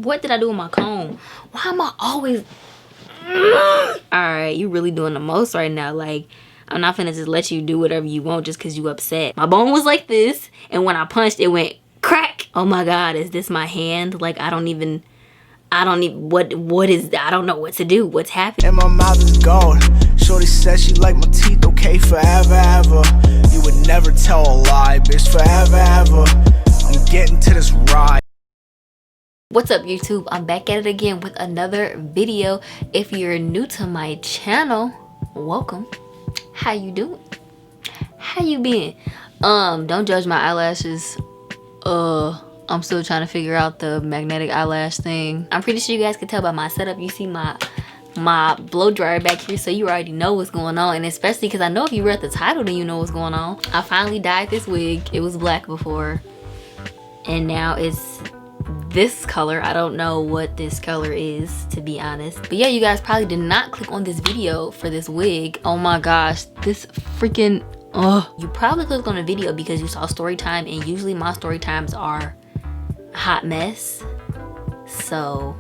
What did I do with my comb? Why am I always... Alright, you really doing the most right now. Like, I'm not finna just let you do whatever you want just because you upset. My bone was like this, and when I punched, it went crack. Oh my god, is this my hand? Like, I don't even, what is, I don't know what to do. What's happening? And my mouth is gold. Shorty said she like my teeth, okay, forever, ever. You would never tell a lie, bitch, forever, ever. I'm getting to this ride. What's up, YouTube? I'm back at it again with another video. If you're new to my channel, welcome. How you doing? How you been? Don't judge my eyelashes. I'm still trying to figure out the magnetic eyelash thing. I'm pretty sure you guys can tell by my setup. You see my blow dryer back here, so you already know what's going on. And especially because I know if you read the title, then you know what's going on. I finally dyed this wig. It was black before, and now it's this color. I don't know what this color is, to be honest, but yeah, you guys probably did not click on this video for this wig. Oh my gosh, this freaking you probably clicked on a video because you saw story time, and usually my story times are a hot mess. So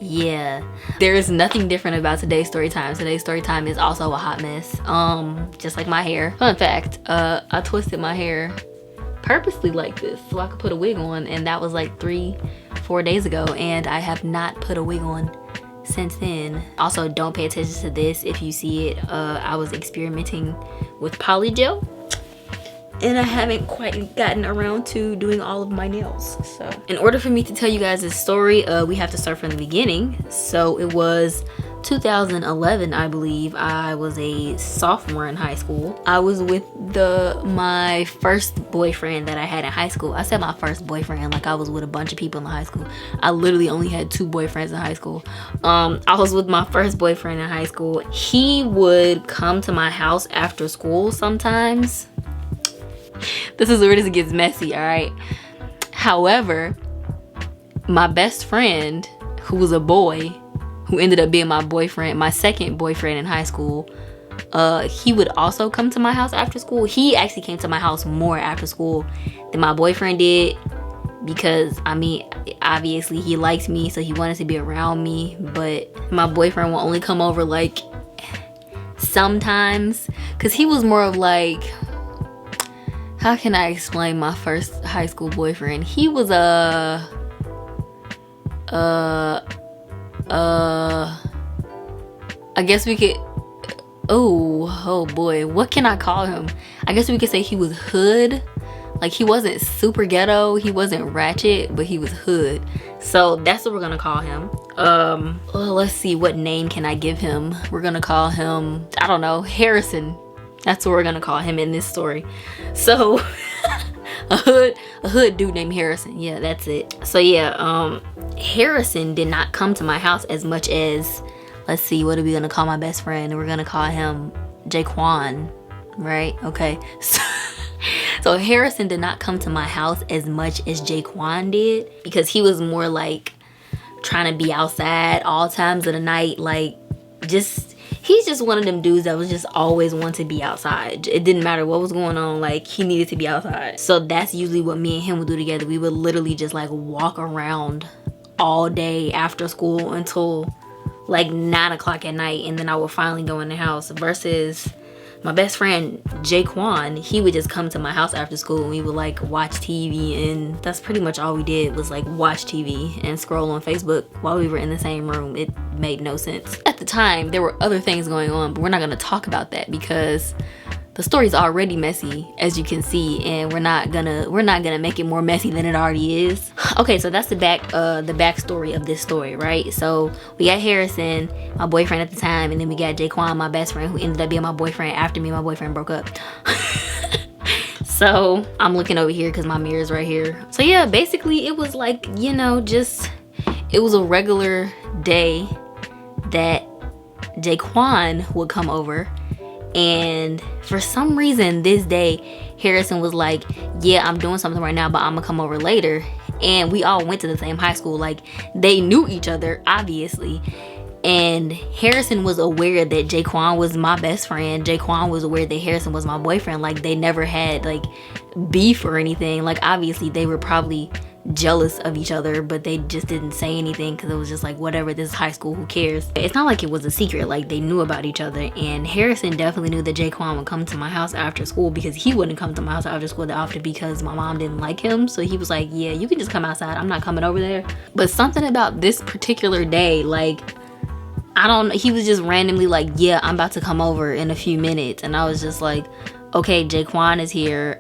yeah, there is nothing different about today's story time. Today's story time is also a hot mess, just like my hair. Fun fact, I twisted my hair purposely like this so I could put a wig on, and that was like 3-4 days ago, and I have not put a wig on since then. Also, don't pay attention to this if you see it. I was experimenting with polygel, and I haven't quite gotten around to doing all of my nails. So in order for me to tell you guys this story, we have to start from the beginning. So it was 2011, I believe. I was a sophomore in high school. I was with my first boyfriend that I had in high school. I said my first boyfriend like I was with a bunch of people in high school. I literally only had 2 boyfriends in high school. I was with my first boyfriend in high school. He would come to my house after school sometimes. This is where this gets messy, all right? However, my best friend, who was a boy, who ended up being my boyfriend, my second boyfriend in high school, he would also come to my house after school. He actually came to my house more after school than my boyfriend did, because I mean, obviously he liked me, so he wanted to be around me. But my boyfriend will only come over like sometimes, because he was more of like, how can I explain my first high school boyfriend? He was I guess we could, oh boy, what can I call him? I guess we could say he was hood. Like, he wasn't super ghetto, he wasn't ratchet, but he was hood. So that's what we're gonna call him. Let's see, what name can I give him? We're gonna call him, I don't know, Harrison. That's what we're gonna call him in this story. So a hood dude named Harrison. Yeah, that's it. So yeah, Harrison did not come to my house as much as, let's see, what are we gonna call my best friend? We're gonna call him Jaquan, right? Okay. So Harrison did not come to my house as much as Jaquan did, because he was more like trying to be outside all times of the night. Like, he's just one of them dudes that was just always want to be outside. It didn't matter what was going on, like, he needed to be outside. So that's usually what me and him would do together. We would literally just like walk around all day after school until like 9 o'clock at night, and then I would finally go in the house. Versus my best friend Jaquan, he would just come to my house after school, and we would like watch TV, and that's pretty much all we did, was like watch TV and scroll on Facebook while we were in the same room. It made no sense. At the time, there were other things going on, but we're not gonna talk about that because the story's already messy, as you can see, and we're not gonna make it more messy than it already is. Okay, so that's the backstory of this story, right? So we got Harrison, my boyfriend at the time, and then we got Jaquan, my best friend, who ended up being my boyfriend after me and my boyfriend broke up. So I'm looking over here because my mirror's right here. So yeah, basically it was like, you know, it was a regular day that Jaquan would come over. And for some reason this day, Harrison was like, yeah, I'm doing something right now, but I'm gonna come over later. And we all went to the same high school. Like, they knew each other, obviously. And Harrison was aware that Jaquan was my best friend. Jaquan was aware that Harrison was my boyfriend. Like, they never had like beef or anything. Like, obviously they were probably jealous of each other, but they just didn't say anything because it was just like, whatever, this is high school, who cares? It's not like it was a secret, like they knew about each other. And Harrison definitely knew that Jaquan would come to my house after school, because he wouldn't come to my house after school that often because my mom didn't like him. So he was like, yeah, you can just come outside, I'm not coming over there. But something about this particular day, like, I don't, he was just randomly like, yeah, I'm about to come over in a few minutes. And I was just like, okay, Jaquan is here,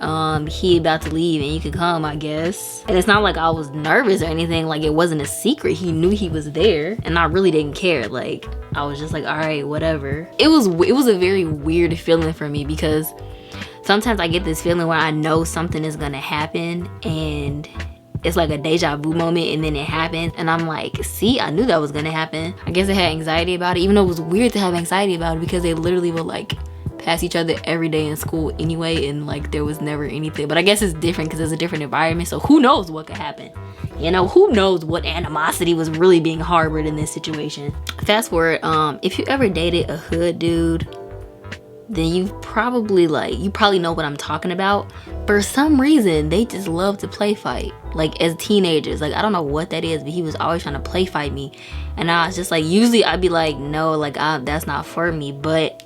he about to leave and you can come, I guess. And it's not like I was nervous or anything, like it wasn't a secret. He knew he was there and I really didn't care. Like, I was just like, all right, whatever. It was a very weird feeling for me, because sometimes I get this feeling where I know something is gonna happen and it's like a deja vu moment, and then it happened and I'm like, see, I knew that was gonna happen. I guess I had anxiety about it, even though it was weird to have anxiety about it, because they literally would like pass each other every day in school anyway, and like there was never anything. But I guess it's different because it's a different environment, so who knows what could happen, you know? Who knows what animosity was really being harbored in this situation. Fast forward, if you ever dated a hood dude, then you probably know what I'm talking about. For some reason, they just love to play fight, like as teenagers. Like, I don't know what that is, but he was always trying to play fight me, and I was just like, usually I'd be like, no, like that's not for me. But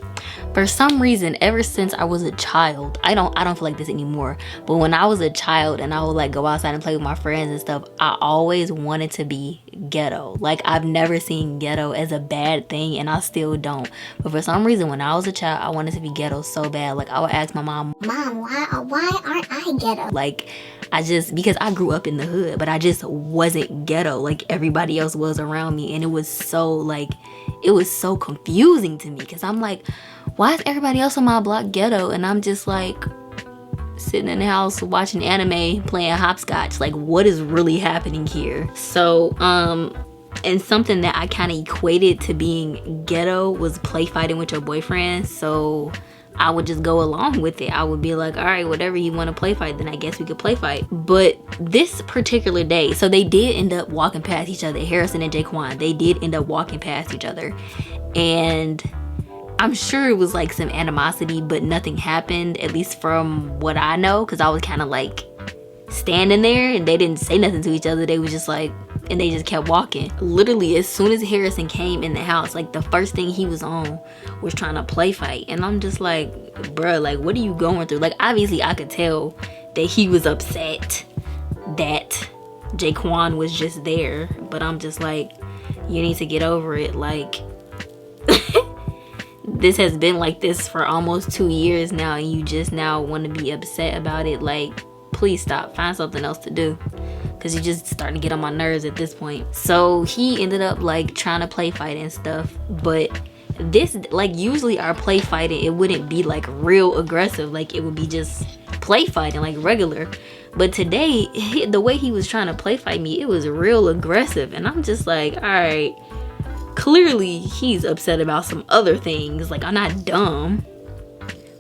for some reason, ever since I was a child, I don't feel like this anymore, but when I was a child and I would like go outside and play with my friends and stuff, I always wanted to be ghetto. Like, I've never seen ghetto as a bad thing, and I still don't. But for some reason, when I was a child, I wanted to be ghetto so bad. Like, I would ask my mom, why aren't I ghetto? Like, because I grew up in the hood, but I just wasn't ghetto like everybody else was around me. And it was so confusing to me, because I'm like, why is everybody else on my block ghetto and I'm just like sitting in the house watching anime, playing hopscotch? Like, what is really happening here? So and something that I kind of equated to being ghetto was play fighting with your boyfriend. So I would just go along with it. I would be like, all right, whatever, you want to play fight, then I guess we could play fight. But this particular day, so they did end up walking past each other. Harrison and Jaquan, they did end up walking past each other, and I'm sure it was like some animosity, but nothing happened, at least from what I know, because I was kind of like standing there and they didn't say nothing to each other. They was just like, and they just kept walking. Literally, as soon as Harrison came in the house, like the first thing he was on was trying to play fight. And I'm just like, bruh, like, what are you going through? Like, obviously I could tell that he was upset that Jaquan was just there, but I'm just like, you need to get over it. Like, this has been like this for almost 2 years now, and you just now want to be upset about it. Like, please stop, find something else to do, because you're just starting to get on my nerves at this point. So he ended up like trying to play fight and stuff, but this, like, usually our play fighting, it wouldn't be like real aggressive, like it would be just play fighting like regular. But today, the way he was trying to play fight me, it was real aggressive, and I'm just like, all right, clearly he's upset about some other things. Like, I'm not dumb.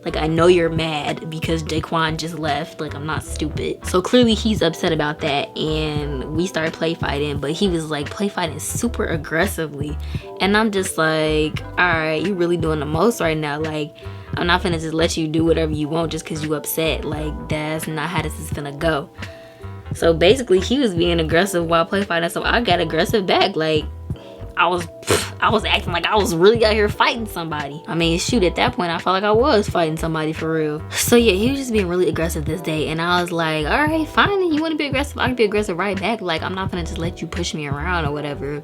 Like, I know you're mad because Jaquan just left. Like, I'm not stupid. So clearly he's upset about that, and we started play fighting, but he was like play fighting super aggressively, and I'm just like, all right, you really doing the most right now. Like, I'm not finna just let you do whatever you want just because you upset. Like, that's not how this is finna go. So basically he was being aggressive while play fighting, so I got aggressive back. Like, I was acting like I was really out here fighting somebody. I mean, shoot, at that point I felt like I was fighting somebody for real. So yeah, he was just being really aggressive this day, and I was like, all right, fine, you want to be aggressive, I can be aggressive right back. Like, I'm not gonna just let you push me around or whatever.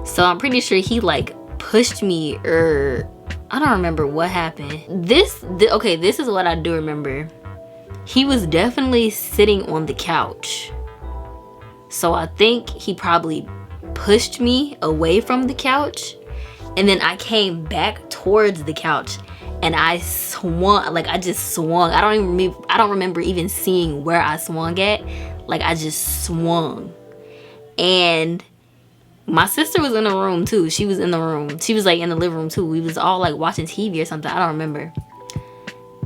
So I'm pretty sure he like pushed me, or I don't remember what happened. Okay, this is what I do remember. He was definitely sitting on the couch, so I think he probably pushed me away from the couch, and then I came back towards the couch and I swung. Like, I just swung. I don't remember even seeing where I swung at. Like, I just swung, and my sister was in the room too. She was in the room. She was like in the living room too. We was all like watching TV or something. I don't remember.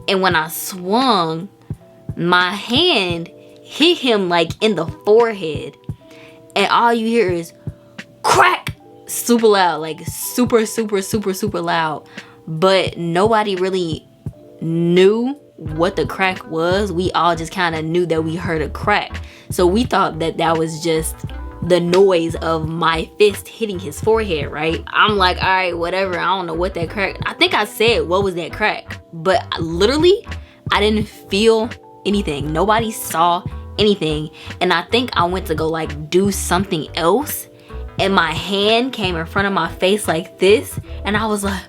And when I swung, my hand hit him like in the forehead, and all you hear is crack, super loud, like super loud. But nobody really knew what the crack was. We all just kind of knew that we heard a crack. So we thought that that was just the noise of my fist hitting his forehead, right? I'm like, all right, whatever. I don't know what that crack. I think I said, what was that crack? But literally, I didn't feel anything. Nobody saw anything. And I think I went to go like do something else, and my hand came in front of my face like this, and I was like,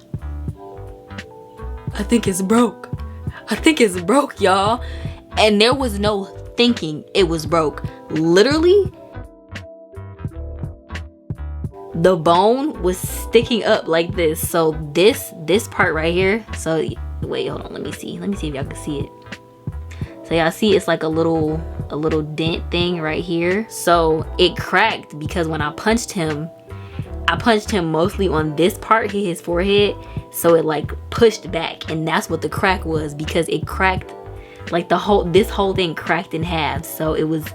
I think it's broke. I think it's broke, y'all. And there was no thinking it was broke. Literally, the bone was sticking up like this. So this part right here. So wait, hold on. Let me see if y'all can see it. So y'all see it's like a little dent thing right here. So it cracked because when I punched him mostly on this part, hit his forehead. So it like pushed back, and that's what the crack was, because it cracked like this whole thing cracked in half. So it was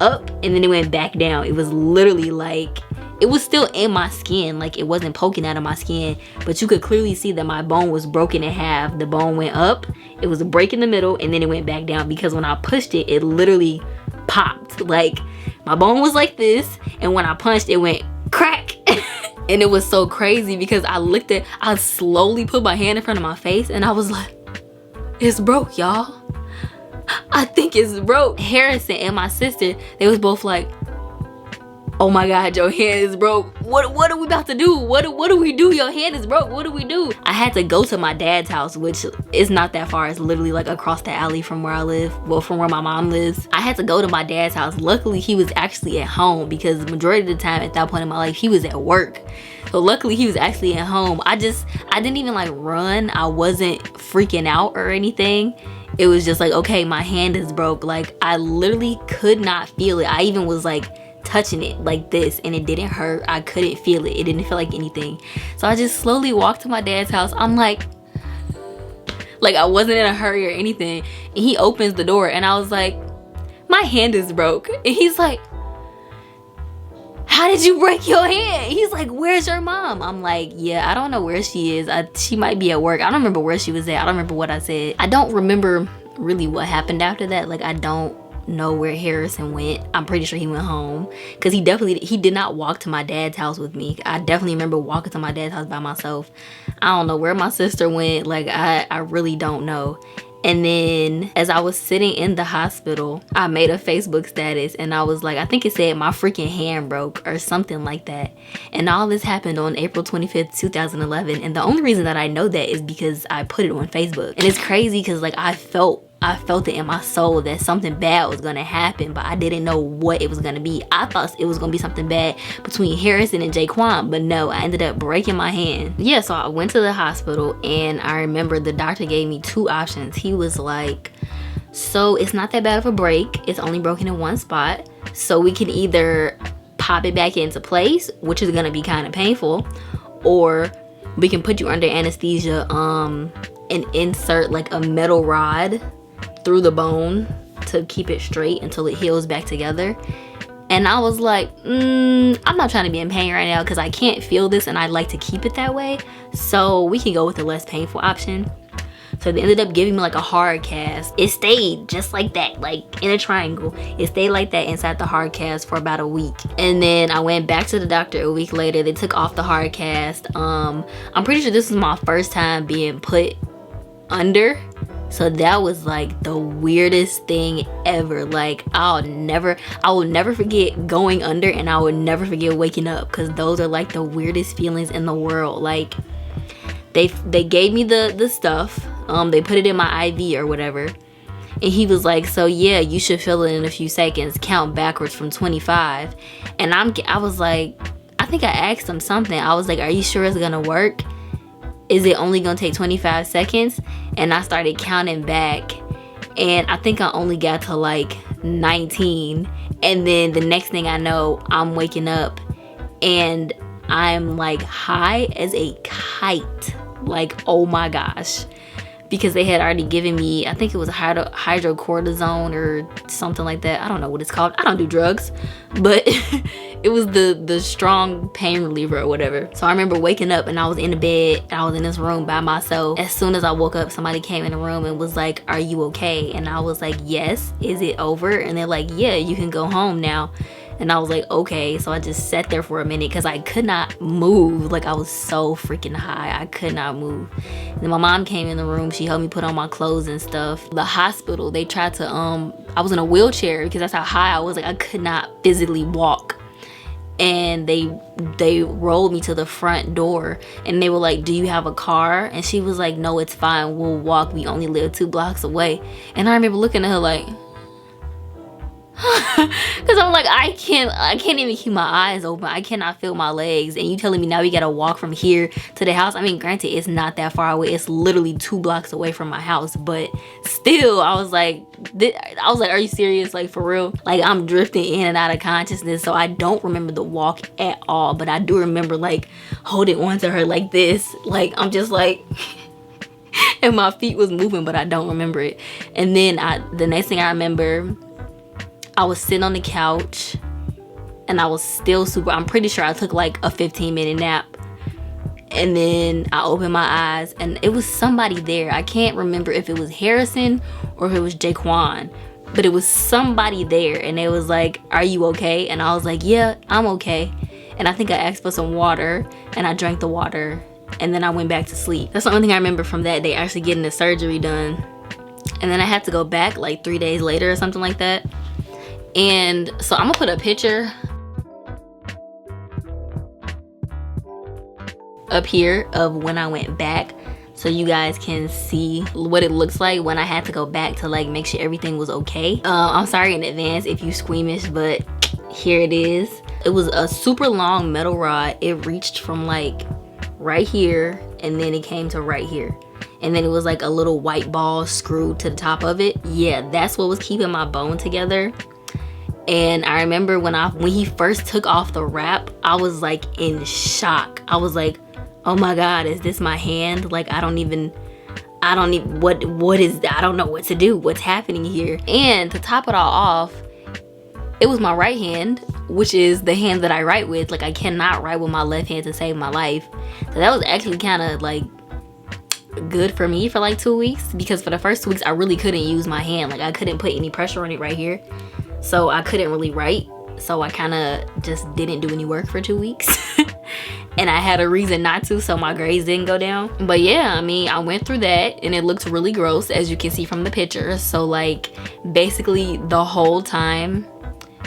up and then it went back down. It was literally like, it was still in my skin, like it wasn't poking out of my skin, but you could clearly see that my bone was broken in half. The bone went up, it was a break in the middle, and then it went back down, because when I pushed it, it literally popped. Like my bone was like this, and when I punched, it went crack. And it was so crazy because I slowly put my hand in front of my face, and I was like, it's broke, y'all. I think it's broke. Harrison and my sister, they was both like, oh my God, your hand is broke. What are we about to do? What do we do? Your hand is broke. What do we do? I had to go to my dad's house, which is not that far. It's literally like across the alley from where I live. Well, from where my mom lives. I had to go to my dad's house. Luckily, he was actually at home, because the majority of the time at that point in my life, he was at work. So luckily, he was actually at home. I didn't even like run. I wasn't freaking out or anything. It was just like, okay, my hand is broke. Like I literally could not feel it. I even was like touching it like this, and it didn't hurt. I couldn't feel it. It didn't feel like anything. So I just slowly walked to my dad's house. I'm like I wasn't in a hurry or anything. And he opens the door, and I was like, my hand is broke. And he's like, how did you break your hand? He's like, where's your mom? I'm like, yeah, I don't know where she is. She might be at work. I don't remember where she was at. I don't remember what I said. I don't remember really what happened after that. Like I don't know where Harrison went. I'm pretty sure he went home, because he did not walk to my dad's house with me. I definitely remember walking to my dad's house by myself. I don't know where my sister went. Like I really don't know. And then as I was sitting in the hospital, I made a Facebook status, and I was like, I think it said my freaking hand broke or something like that. And all this happened on April 25th, 2011. And the only reason that I know that is because I put it on Facebook. And it's crazy because like I felt it in my soul that something bad was gonna happen, but I didn't know what it was gonna be. I thought it was gonna be something bad between Harrison and Jaquan, but no, I ended up breaking my hand. Yeah, so I went to the hospital, and I remember the doctor gave me two options. He was like, so it's not that bad of a break. It's only broken in one spot. So we can either pop it back into place, which is gonna be kind of painful, or we can put you under anesthesia and insert like a metal rod through the bone to keep it straight until it heals back together. And I was like, I'm not trying to be in pain right now, because I can't feel this and I like to keep it that way. So we can go with the less painful option. So they ended up giving me like a hard cast. It stayed just like that, like in a triangle. It stayed like that inside the hard cast for about a week. And then I went back to the doctor a week later. They took off the hard cast. I'm pretty sure this was my first time being put under. So that was like the weirdest thing ever. Like I will never forget going under, and I will never forget waking up, because those are like the weirdest feelings in the world. Like they gave me the stuff. They put it in my IV or whatever. And he was like, so yeah, you should feel it in a few seconds. Count backwards from 25. And I was like, I think I asked him something. I was like, are you sure it's gonna work? Is it only gonna take 25 seconds? And I started counting back, and I think I only got to like 19. And then the next thing I know, I'm waking up and I'm like high as a kite. Like, oh my gosh. Because they had already given me, I think it was hydrocortisone or something like that. I don't know what it's called. I don't do drugs. But It was the strong pain reliever or whatever. So I remember waking up and I was in the bed. I was in this room by myself. As soon as I woke up, somebody came in the room and was like, "Are you okay?" And I was like, "Yes." "Is it over?" And they're like, "Yeah, you can go home now." And I was like, okay. So I just sat there for a minute because I could not move. Like, I was so freaking high. I could not move. And then my mom came in the room. She helped me put on my clothes and stuff. The hospital, they tried to, I was in a wheelchair because that's how high I was. Like, I could not physically walk. And they rolled me to the front door and they were like, "Do you have a car?" And she was like, "No, it's fine. We'll walk. We only live 2 blocks away." And I remember looking at her like, because I'm like, I can't even keep my eyes open. I cannot feel my legs. And you telling me now we gotta walk from here to the house? I mean, granted, it's not that far away. It's literally 2 blocks away from my house. But still, I was like, are you serious? Like, for real? Like, I'm drifting in and out of consciousness. So I don't remember the walk at all. But I do remember, like, holding on to her like this. Like, I'm just like... and my feet was moving, but I don't remember it. And then the next thing I remember... I was sitting on the couch and I was still I'm pretty sure I took like a 15-minute nap. And then I opened my eyes and it was somebody there. I can't remember if it was Harrison or if it was Jaquan, but it was somebody there and it was like, "Are you okay?" And I was like, "Yeah, I'm okay." And I think I asked for some water and I drank the water and then I went back to sleep. That's the only thing I remember from that day, actually getting the surgery done. And then I had to go back like 3 days later or something like that. And so I'm gonna put a picture up here of when I went back so you guys can see what it looks like when I had to go back to like make sure everything was okay. I'm sorry in advance if you squeamish, but here it is. It was a super long metal rod. It reached from like right here and then it came to right here. And then it was like a little white ball screwed to the top of it. Yeah, that's what was keeping my bone together. And I remember when he first took off the wrap, I was like in shock. I was like, "Oh my God, is this my hand?" Like, I don't even, what is that? I don't know what to do. What's happening here? And to top it all off, it was my right hand, which is the hand that I write with. Like, I cannot write with my left hand to save my life. So that was actually kind of like good for me for like 2 weeks, because for the first 2 weeks, I really couldn't use my hand. Like, I couldn't put any pressure on it right here. So I couldn't really write. So I kind of just didn't do any work for 2 weeks. And I had a reason not to, so my grades didn't go down. But yeah, I mean, I went through that and it looked really gross, as you can see from the picture. So like, basically the whole time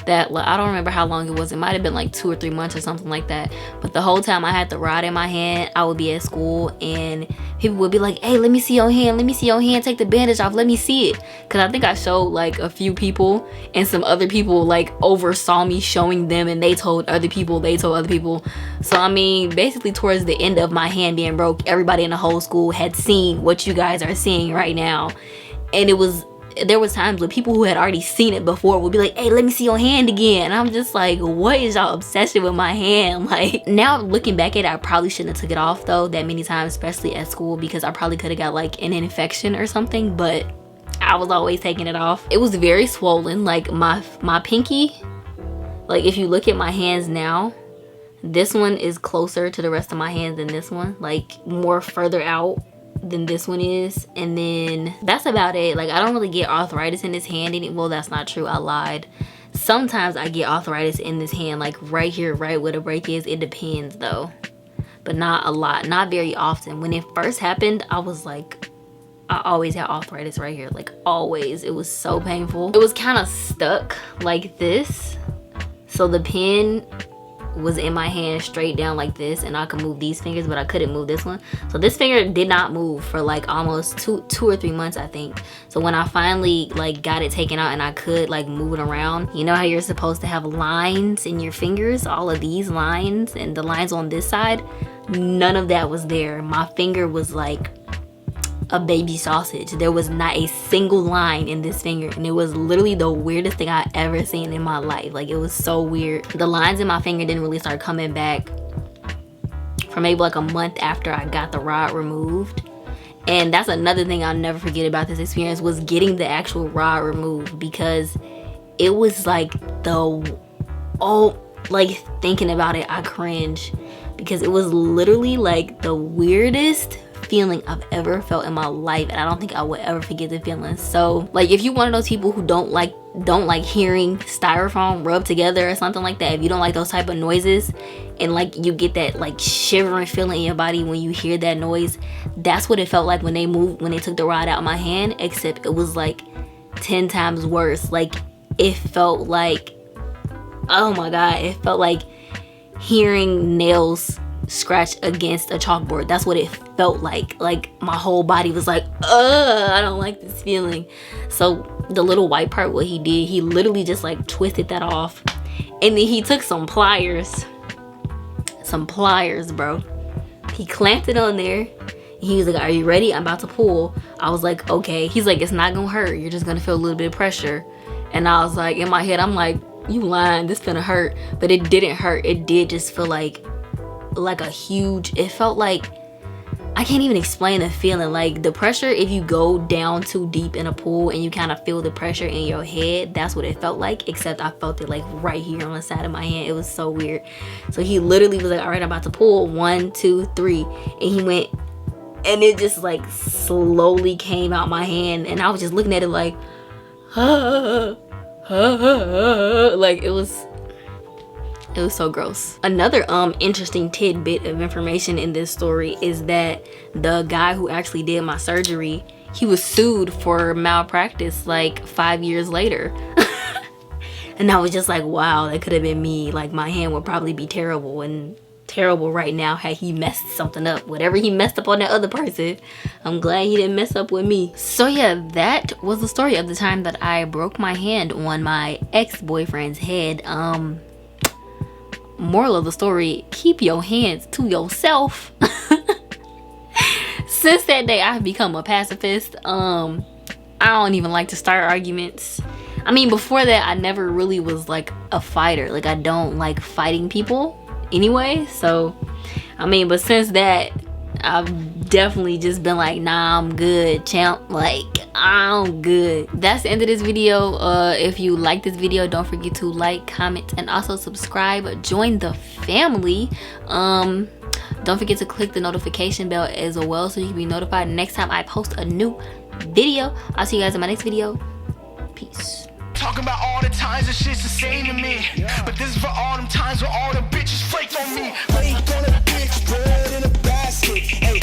that, I don't remember how long it was. It might have been like 2 or 3 months or something like that. But the whole time I had the rod in my hand, I would be at school and people would be like, "Hey, let me see your hand. Let me see your hand. Take the bandage off. Let me see it." Because I think I showed like a few people and some other people like oversaw me showing them and they told other people. So I mean, basically towards the end of my hand being broke, everybody in the whole school had seen what you guys are seeing right now. And there was times when people who had already seen it before would be like, "Hey, let me see your hand again." And I'm just like, what is y'all obsession with my hand? Like, now looking back at it, I probably shouldn't have took it off though that many times, especially at school, because I probably could have got like an infection or something, but I was always taking it off. It was very swollen. Like my pinky, like if you look at my hands now, this one is closer to the rest of my hands than this one, like more further out than this one is. And then that's about it. Like, I don't really get arthritis in this hand well, that's not true, I lied. Sometimes I get arthritis in this hand, like right here, right where the break is. It depends though, but not a lot, not very often. When it first happened, I was like, I always had arthritis right here, like always. It was so painful. It was kind of stuck like this, so the pen was in my hand straight down like this, and I could move these fingers, but I couldn't move this one. So this finger did not move for like almost two or 3 months, I think. So when I finally like got it taken out and I could like move it around, you know how you're supposed to have lines in your fingers, all of these lines and the lines on this side, none of that was there. My finger was like a baby sausage. There was not a single line in this finger, and it was literally the weirdest thing I ever seen in my life. Like, it was so weird. The lines in my finger didn't really start coming back for maybe like a month after I got the rod removed. And that's another thing I'll never forget about this experience, was getting the actual rod removed, because it was like Like, thinking about it, I cringe, because it was literally like the weirdest feeling I've ever felt in my life, and I don't think I would ever forget the feeling. So like, if you one of those people who don't like hearing styrofoam rub together or something like that, if you don't like those type of noises, and like you get that like shivering feeling in your body when you hear that noise, that's what it felt like when they took the rod out of my hand, except it was like 10 times worse. Like, it felt like, oh my god, it felt like hearing nails scratch against a chalkboard. That's what it felt like. Like, my whole body was like, I don't like this feeling. So the little white part, what he did, he literally just like twisted that off, and then he took some pliers, bro. He clamped it on there. He was like, are you ready? I'm about to pull. I was like, okay. He's like, it's not gonna hurt, you're just gonna feel a little bit of pressure. And I was like, in my head, I'm like, you lying, this gonna hurt. But it didn't hurt. It did just feel like a huge, it felt like, I can't even explain the feeling. Like, the pressure, if you go down too deep in a pool and you kind of feel the pressure in your head, that's what it felt like, except I felt it like right here on the side of my hand. It was so weird. So he literally was like, all right, I'm about to pull, 1, 2, 3, and he went, and it just like slowly came out my hand, and I was just looking at it like, like, it was so gross. Another interesting tidbit of information in this story is that the guy who actually did my surgery, he was sued for malpractice like 5 years later. And I was just like, wow, that could have been me. Like, my hand would probably be terrible right now had he messed something up. Whatever he messed up on that other person, I'm glad he didn't mess up with me. So yeah, that was the story of the time that I broke my hand on my ex-boyfriend's head. Moral of the story, keep your hands to yourself. Since that day, I've become a pacifist. I don't even like to start arguments. I mean, before that, I never really was like a fighter. Like, I don't like fighting people anyway. So, I mean, but since that, I've definitely just been like, nah, I'm good, champ. Like, I'm good. That's the end of this video. If you like this video, don't forget to like, comment, and also subscribe. Join the family. Don't forget to click the notification bell as well, so you can be notified next time I post a new video. I'll see you guys in my next video. Peace. Talking about all the times that shit's the same to me. But this is for all them times where all the bitches flaked on me. Flaked on a bitch, bread in a basket. Hey,